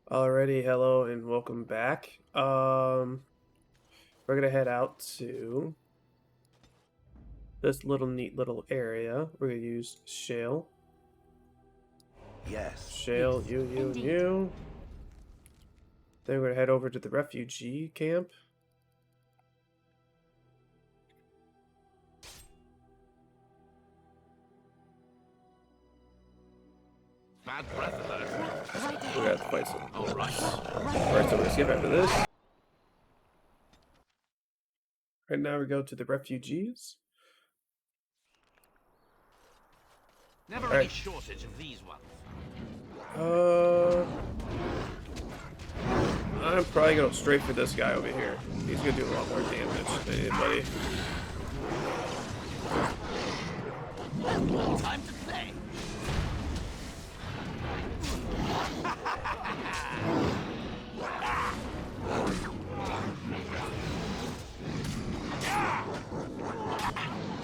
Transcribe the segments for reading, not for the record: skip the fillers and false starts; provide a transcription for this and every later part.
Alrighty, hello and welcome back. We're gonna head out to this neat little area. We're gonna use shale. Yes. Shale, Yes, you, and indeed. you. Then we're gonna head over to the refugee camp. Bad breath alert. Right We're gonna have to fight some. All right. Alright, so we're gonna skip after this. Right now we go to the refugees. Never Alright. any shortage of these ones. I'm probably gonna go straight for this guy over here. He's gonna do a lot more damage than anybody. Time to play.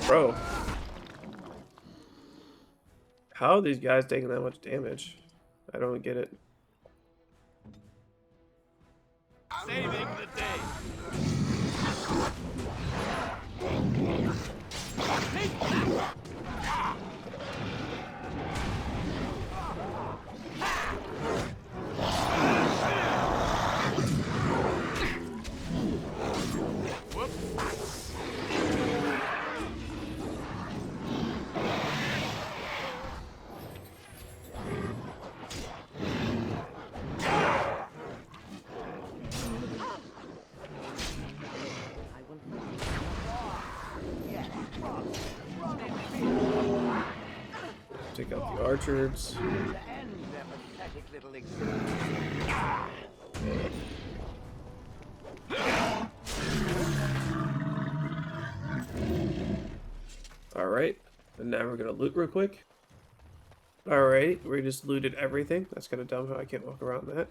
Bro. How are these guys taking that much damage? I don't get it. Saving the day. Take out the archers. Alright, and now we're gonna loot real quick. Alright, we just looted everything. That's kind of dumb how I can't walk around that.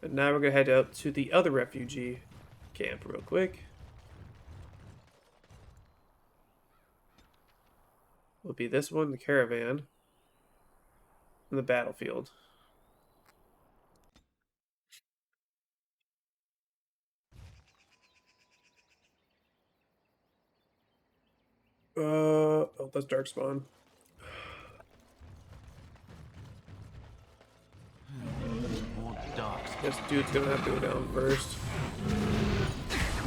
And now we're gonna head out to the other refugee camp real quick. Will be this one, the caravan, and the battlefield. Oh, that's Darkspawn. More dark. This dude's gonna have to go down first.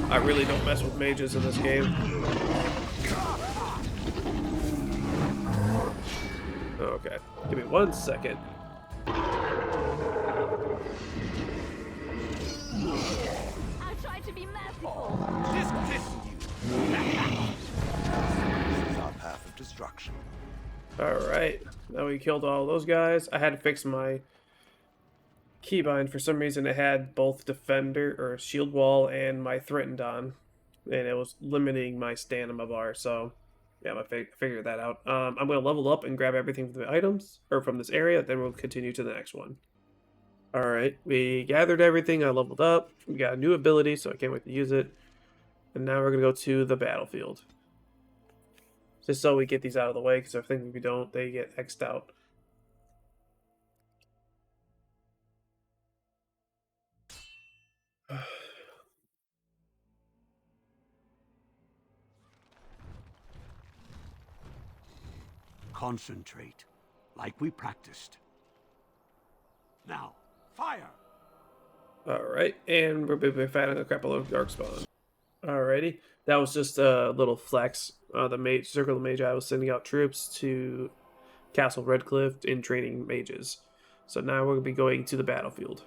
I really don't mess with mages in this game. Okay, give me 1 second. I tried to be merciful. This you. This is our path of destruction. Alright, now we killed all those guys. I had to fix my keybind. For some reason it had both defender or shield wall and my threatened on, and it was limiting my stamina bar, so yeah, I figured that out. I'm gonna level up and grab everything from the items or from this area, then we'll continue to the next one. Alright, we gathered everything, I leveled up, we got a new ability, so I can't wait to use it. And now we're gonna go to the battlefield. Just so we get these out of the way, because I think if we don't, they get X'd out. Concentrate, like we practiced. Now, fire! Alright, and we're fighting a couple of Darkspawn. Alrighty, that was just a little flex. The Circle of Magi was sending out troops to Castle Redcliffe in training mages. So now we're going to be going to the battlefield.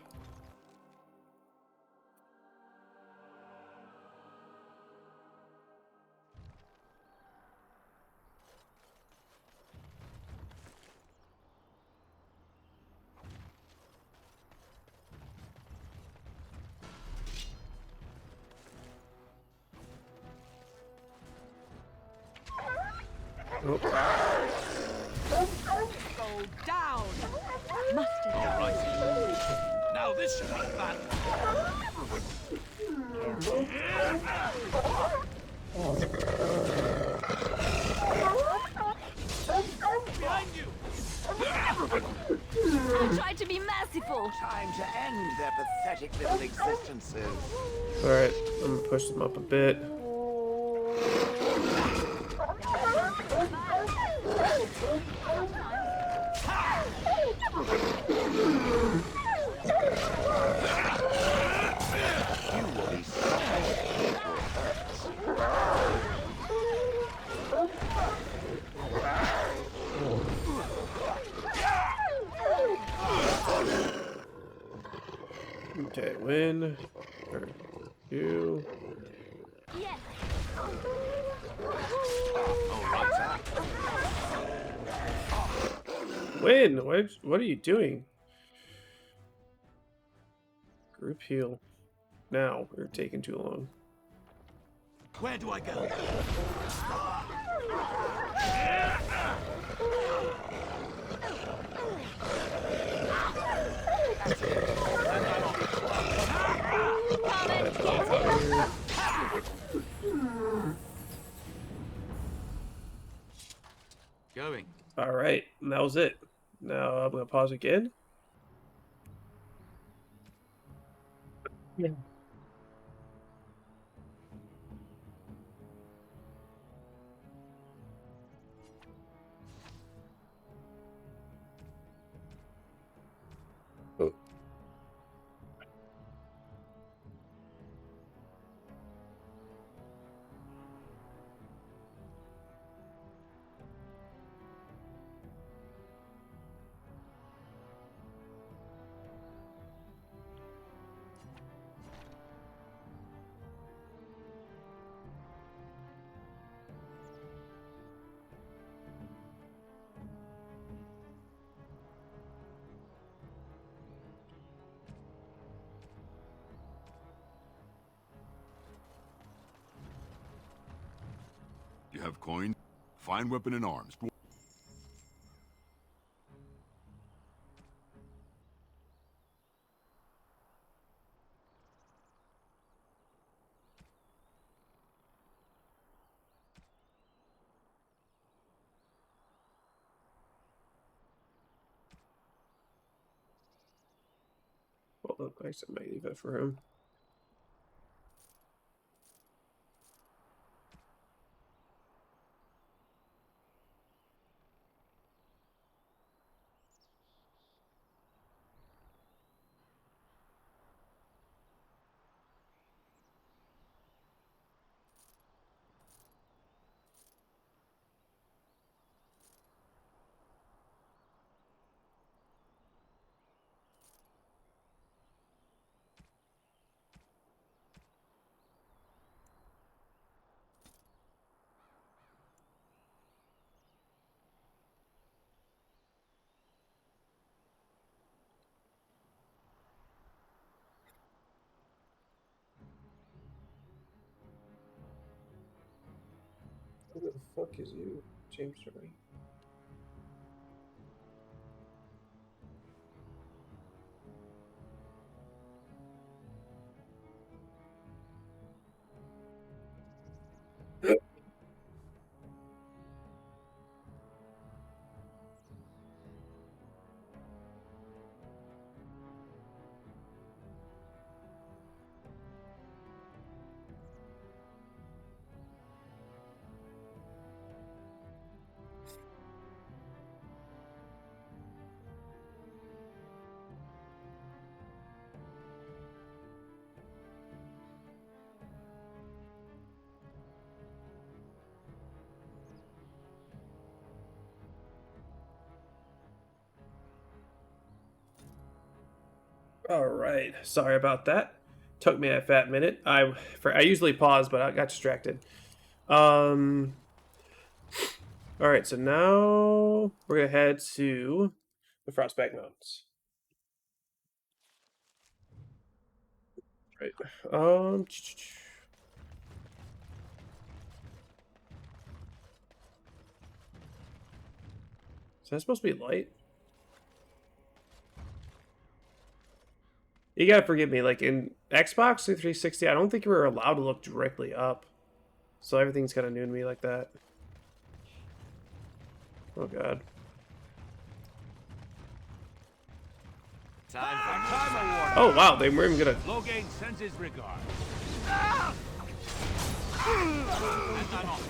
Oh. Go down. Mustard. All right. Now this should be fun. Behind you. I'll try to be merciful. Time to end their pathetic little existences. Alright, I'm gonna push them up a bit. You will be sorry for your hurts. Okay, win. Or you. Yes. Win! What are you doing? Group heal. Now, we're taking too long. Where do I go? Come and get it. Going. Alright, and that was it. Now I'm gonna pause again. Yeah. Oh. You have coin? Fine weapon and arms. Well, I guess I might leave it for him. Who the fuck is you, James Ray? All right, sorry about that. Took me a fat minute. I usually pause, but I got distracted. Um. All right, so now we're gonna head to the Frostback Mountains. Right. Is that supposed to be light? You gotta forgive me. Like in Xbox 360, I don't think we were allowed to look directly up, so everything's kind of new to me like that. Oh god. Time for Time award. Oh wow, they weren't even gonna. Logain sends his regard. and I'm off.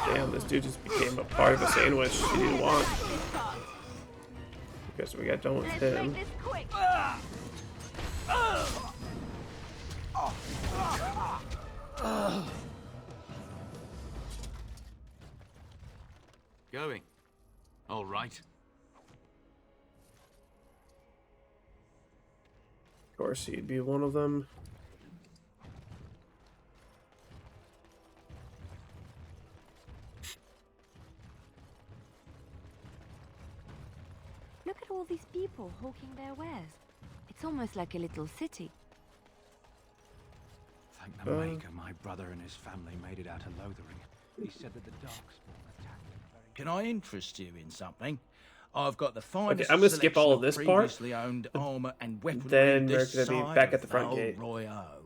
Damn, this dude just became a part of a sandwich he didn't want. Guess we got done with Let's him. make this quick. Going. All right. Of course, he'd be one of them. Look at all these people hawking their wares. It's almost like a little city. Thank the Maker, my brother and his family made it out of Lothering. He said that the Darkspawn attacked them very... Can I interest you in something? I've got the finest I'm gonna skip all of this selection part. previously owned armor and weaponry Then we're this gonna be side back of at the front Val gate. Royale.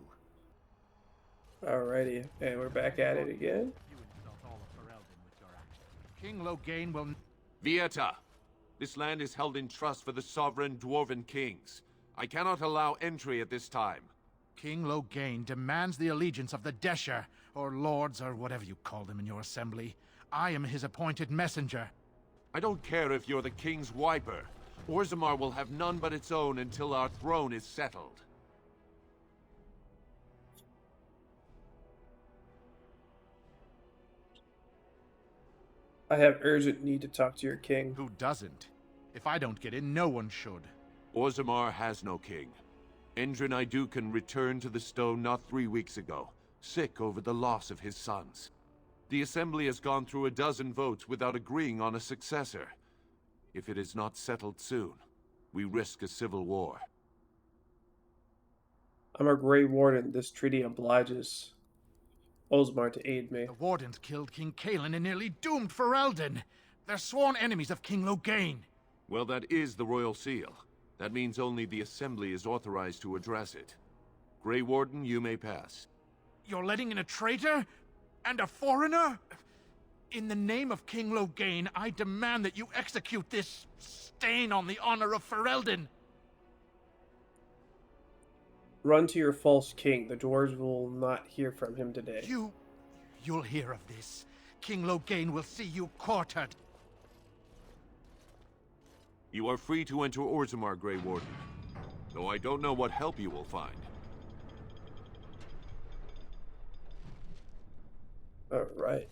Alrighty, and we're back at it again. You insult all of Ferelden with your actions. King Logain will... Vieta, this land is held in trust for the sovereign dwarven kings. I cannot allow entry at this time. King Logain demands the allegiance of the Desher, or lords, or whatever you call them in your assembly. I am his appointed messenger. I don't care if you're the king's wiper. Orzammar will have none but its own until our throne is settled. I have urgent need to talk to your king. Who doesn't? If I don't get in, no one should. Orzammar has no king. Endrin Idukan returned to the stone not 3 weeks ago, sick over the loss of his sons. The Assembly has gone through a dozen votes without agreeing on a successor. If it is not settled soon, we risk a civil war. I'm a Grey Warden. This treaty obliges Osmar to aid me. The Wardens killed King Kaelin and nearly doomed Ferelden. They're sworn enemies of King Logain. Well, that is the Royal Seal. That means only the Assembly is authorized to address it. Grey Warden, you may pass. You're letting in a traitor? And a foreigner? In the name of King Logain, I demand that you execute this stain on the honor of Ferelden. Run to your false king. The dwarves will not hear from him today. You'll hear of this. King Logain will see you quartered. You are free to enter Orzammar, Grey Warden. Though I don't know what help you will find. Alright.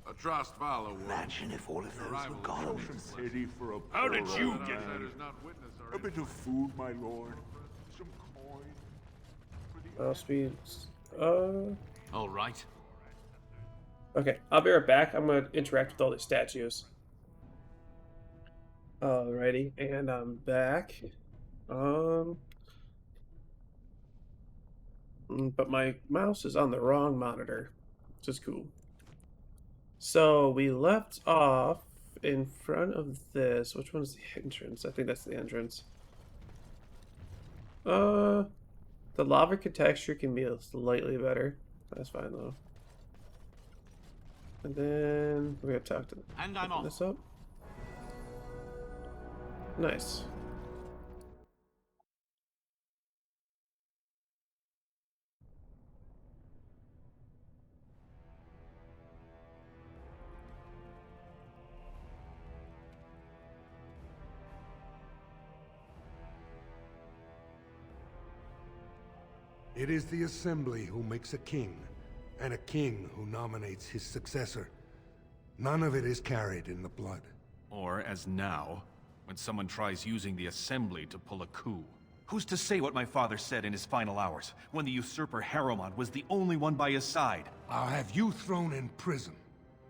A trust Val award. Imagine if all of those were gone. Pity for a How did poor you old get man. here? A bit of food, my lord. Some coin. For the Mouse speeds. All right. Okay, I'll be right back. I'm gonna interact with all the statues. Alrighty, and I'm back. But my mouse is on the wrong monitor, which is cool. So we left off in front of this. Which one's the entrance? I think that's the entrance. The lava texture can be slightly better. That's fine though. And then we're gonna talk to And I'm open off. this up. Nice. It is the Assembly who makes a king, and a king who nominates his successor. None of it is carried in the blood. Or, as now, when someone tries using the Assembly to pull a coup. Who's to say what my father said in his final hours, when the usurper Harrowmont was the only one by his side? I'll have you thrown in prison.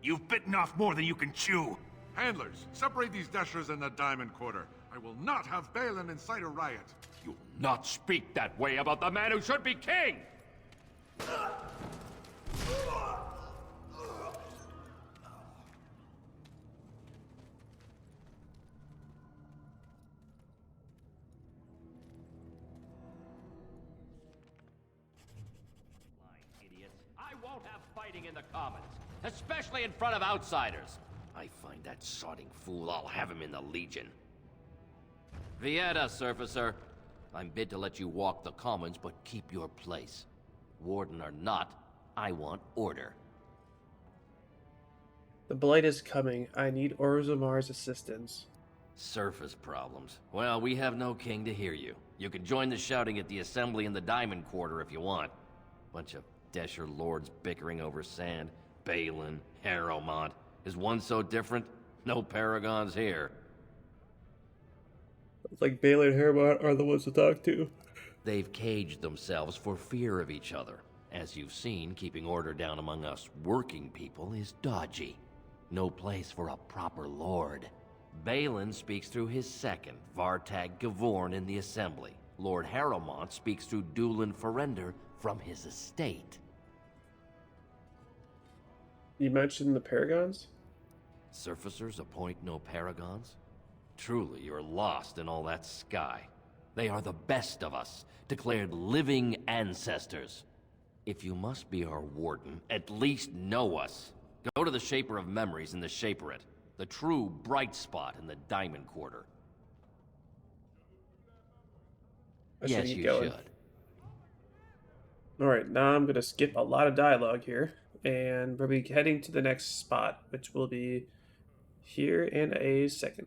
You've bitten off more than you can chew! handlers, separate these dashers in the Diamond Quarter. I will not have Balin incite a riot. You will not speak that way about the man who should be king! fighting in the Commons, especially in front of outsiders. I find that sodding fool, I'll have him in the Legion. Vieta, Surfacer. I'm bid to let you walk the Commons, but keep your place. Warden or not, I want order. The Blight is coming. I need Orzamar's assistance. Surface problems. Well, we have no king to hear you. You can join the shouting at the Assembly in the Diamond Quarter if you want. Bunch of Desher lords bickering over sand. Balin, Harrowmont. Is one so different? No paragons here. It's like Balin and Harrowmont are the ones to talk to. They've caged themselves for fear of each other. As you've seen, keeping order down among us working people is dodgy. No place for a proper lord. Balin speaks through his second, Vartag Gavorn, in the Assembly. Lord Harrowmont speaks through Dulin Ferender from his estate. You mentioned the Paragons? Surfacers appoint no paragons? Truly, you're lost in all that sky. They are the best of us, declared living ancestors. If you must be our warden, at least know us. Go to the Shaper of Memories in the Shaperate, the true bright spot in the Diamond Quarter. Yes, you should. Alright, now I'm going to skip a lot of dialogue here, and we'll be heading to the next spot, which will be here in a second.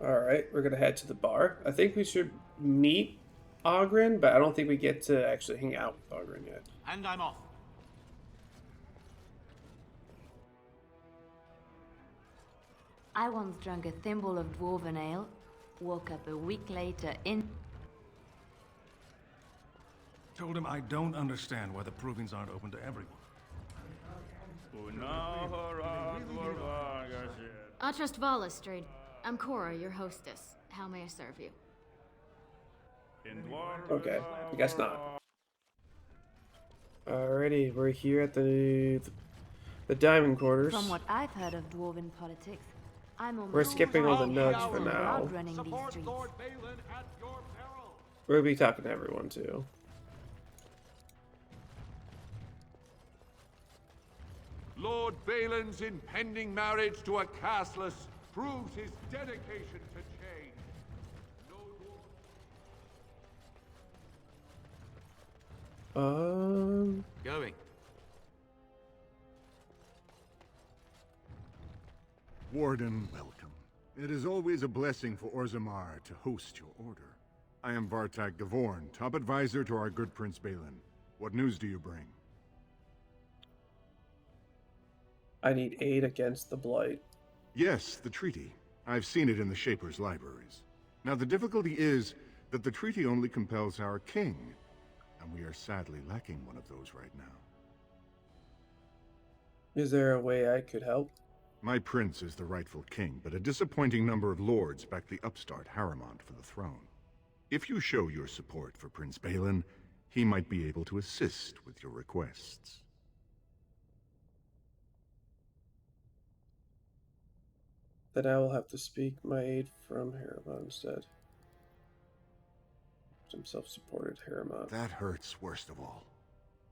Alright, we're going to head to the bar. I think we should meet Oghren, but I don't think we get to actually hang out with Oghren yet. And I'm off. I once drank a thimble of dwarven ale, woke up a week later in... Told him I don't understand why the provings aren't open to everyone. I trust Vallestrade. I'm Cora, your hostess. How may I serve you? Okay, I guess not. Alrighty, we're here at the Diamond Quarters. From what I've heard of dwarven politics, I'm almost... We're skipping all the nudge for now. We'll be talking to everyone too. Lord Balin's impending marriage to a castless proves his dedication to change. Going. Warden, welcome. It is always a blessing for Orzammar to host your order. I am Vartag Gavorn, top advisor to our good Prince Balin. What news do you bring? I need aid against the Blight. Yes, the treaty. I've seen it in the Shaper's libraries. Now the difficulty is that the treaty only compels our king, and we are sadly lacking one of those right now. Is there a way I could help? My prince is the rightful king, but a disappointing number of lords back the upstart Harrowmont for the throne. If you show your support for Prince Balin, he might be able to assist with your requests. Then I will have to speak my aid from Harrowmont instead. Some self-supported Harrowmont. That hurts worst of all.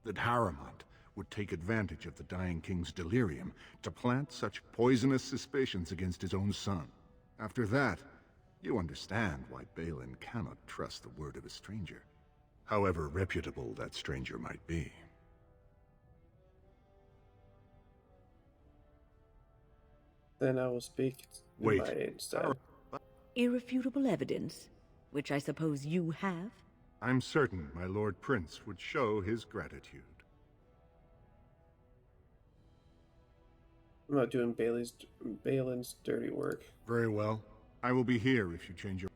That Harrowmont would take advantage of the dying king's delirium to plant such poisonous suspicions against his own son. After that, you understand why Balin cannot trust the word of a stranger, however reputable that stranger might be. Then I will speak Wait. my aid instead. Irrefutable evidence, which I suppose you have? I'm certain my Lord Prince would show his gratitude. I'm not doing Balin's dirty work. Very well. I will be here if you change your...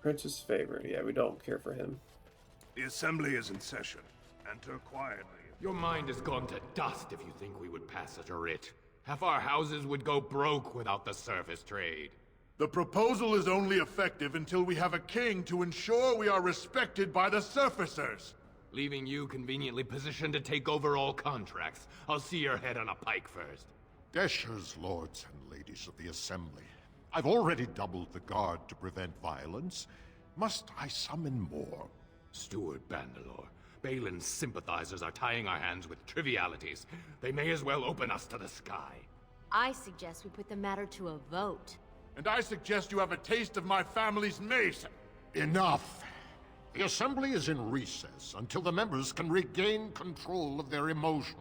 Prince's favorite. Yeah, we don't care for him. The Assembly is in session. Enter quietly. Your mind has gone to dust if you think we would pass such a writ. Half our houses would go broke without the surface trade. The proposal is only effective until we have a king to ensure we are respected by the surfacers. Leaving you conveniently positioned to take over all contracts. I'll see your head on a pike first. Desher's lords and ladies of the Assembly. I've already doubled the guard to prevent violence. Must I summon more? Steward Bandalore, Balin's sympathizers are tying our hands with trivialities. They may as well open us to the sky. I suggest we put the matter to a vote. And I suggest you have a taste of my family's mace. Enough! The Assembly is in recess until the members can regain control of their emotions.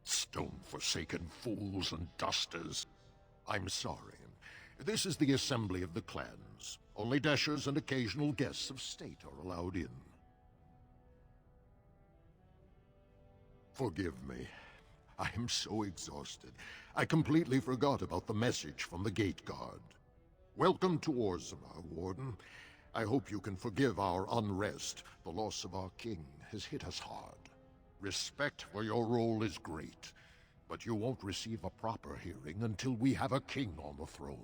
Stone-forsaken fools and dusters. I'm sorry. This is the Assembly of the Clans. Only dashers and occasional guests of state are allowed in. Forgive me. I am so exhausted. I completely forgot about the message from the gate guard. Welcome to Orzama, Warden. I hope you can forgive our unrest. The loss of our king has hit us hard. Respect for your role is great, but you won't receive a proper hearing until we have a king on the throne.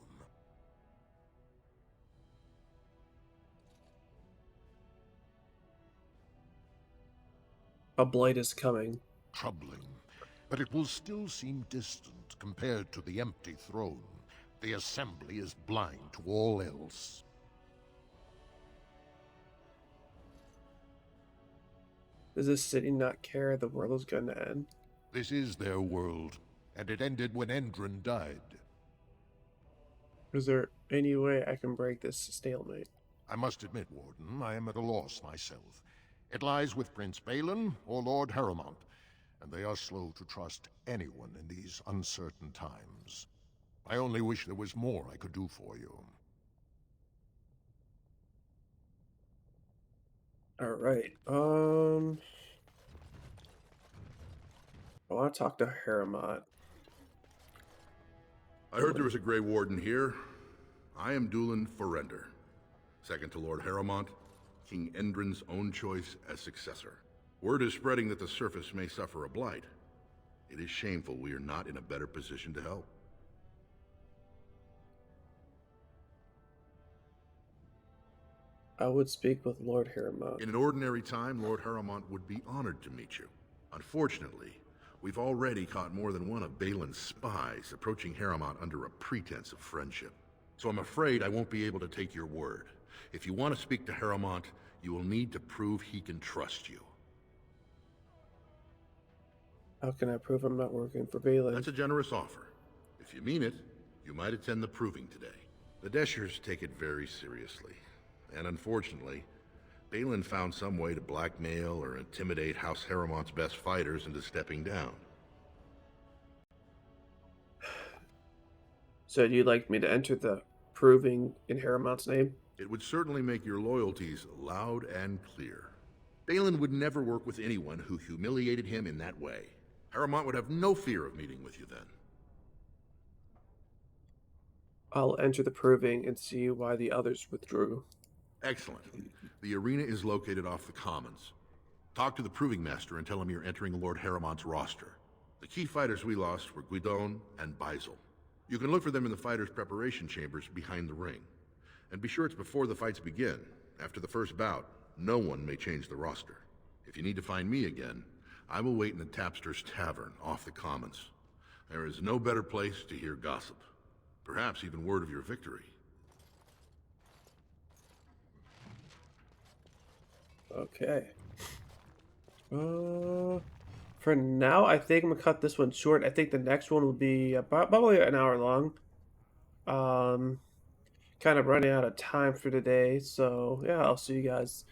A blight is coming. Troubling, but it will still seem distant compared to the empty throne. The Assembly is blind to all else. Does this city not care the world is going to end? This is their world, and it ended when Endrin died. Is there any way I can break this stalemate? I must admit, Warden, I am at a loss myself. It lies with Prince Balin or Lord Harrowmont, and they are slow to trust anyone in these uncertain times. I only wish there was more I could do for you. Alright, I want to talk to Harrowmont. I heard there was a Grey Warden here. I am Dulin Forrender, second to Lord Harrowmont, King Endrin's own choice as successor. Word is spreading that the surface may suffer a blight. It is shameful we are not in a better position to help. I would speak with Lord Harrowmont. In an ordinary time, Lord Harrowmont would be honored to meet you. Unfortunately, we've already caught more than one of Balin's spies approaching Harrowmont under a pretense of friendship. So I'm afraid I won't be able to take your word. If you want to speak to Harrowmont, you will need to prove he can trust you. How can I prove I'm not working for Balin? That's a generous offer. If you mean it, you might attend the proving today. The Deshers take it very seriously. And unfortunately, Balin found some way to blackmail or intimidate House Harrowmont's best fighters into stepping down. So you'd like me to enter the proving in Harrowmont's name? It would certainly make your loyalties loud and clear. Balin would never work with anyone who humiliated him in that way. Harrowmont would have no fear of meeting with you then. I'll enter the proving and see why the others withdrew. Excellent. The arena is located off the Commons. Talk to the Proving Master and tell him you're entering Lord Harrowmont's roster. The key fighters we lost were Guidon and Baisel. You can look for them in the fighters' preparation chambers behind the ring. And be sure it's before the fights begin. After the first bout, no one may change the roster. If you need to find me again, I will wait in the Tapster's Tavern off the Commons. There is no better place to hear gossip. Perhaps even word of your victory. Okay. For now, I think I'm gonna cut this one short. I think the next one will be about probably an hour long. Kind of running out of time for today, so yeah, I'll see you guys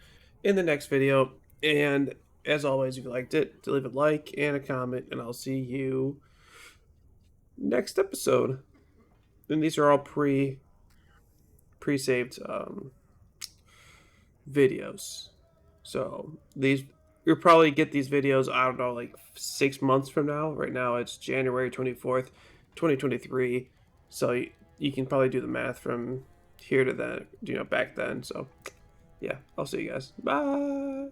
in the next video. And as always, if you liked it, leave a like and a comment, and I'll see you next episode. And these are all pre-saved videos. So you'll probably get these videos, I don't know, like 6 months from now. Right now it's January 24th, 2023. So you can probably do the math from here to then, back then. So yeah, I'll see you guys. Bye.